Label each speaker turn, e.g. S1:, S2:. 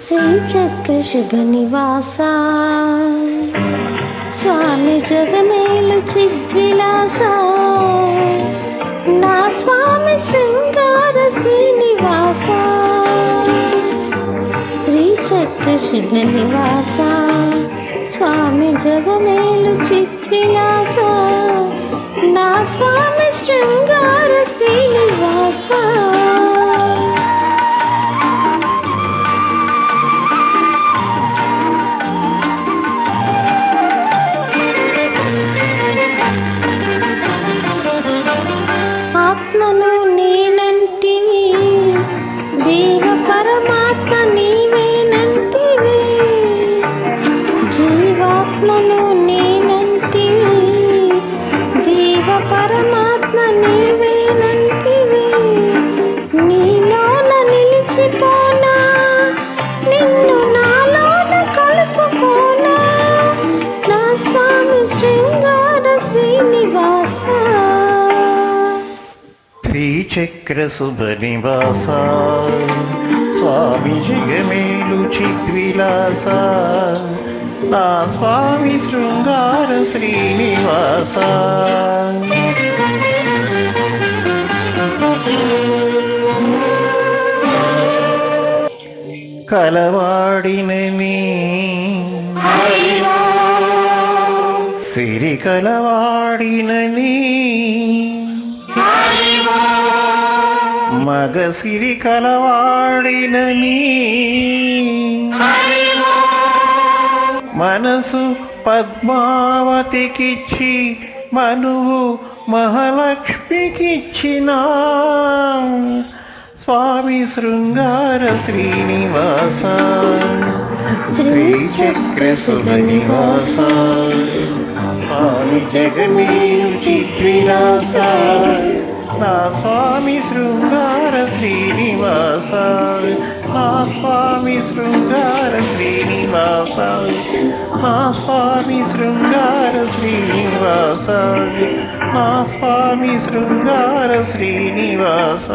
S1: శ్రీచక్ర శుభ నివాస స్వామి జగమేలు చిద్విలాస నా స్వామి శృంగార శ్రీనివాస శ్రీచక్ర శుభ నివాస స్వామి జగమేలు చిద్విలాస నా స్వామి శృంగార శ్రీనివాస ఆత్మను నేనంటివి దేవ పరమాత్మ నీవేనంటివి జీవాత్మను నేనంటివి దేవ పరమాత్మ నీవేనంటివి నీలోన నిలిచిపోనా నిన్ను నాలోన కలుపుకోనా నా స్వామి శృంగార శ్రీనివాస
S2: శ్రీచక్ర శుభ నివాస స్వామి జగమేలు చిద్విలాస నా స్వామి శృంగార శ్రీనివాస కలవాడినని సిరి కలవాడినని మగసిరి కలవాడినని మనసు పద్మావతికిచ్చి మనువు మహాలక్ష్మికిచ్చిన స్వామి శృంగార శ్రీనివాస శ్రీచక్ర శుభ నివాస స్వామి జగమేలు చిద్విలాస నా స్వామి శృంగార శ్రీనివాస నా స్వామి శృంగార శ్రీనివాస నా స్వామి శృంగార శ్రీనివాస నా స్వామి శృంగార శ్రీనివాస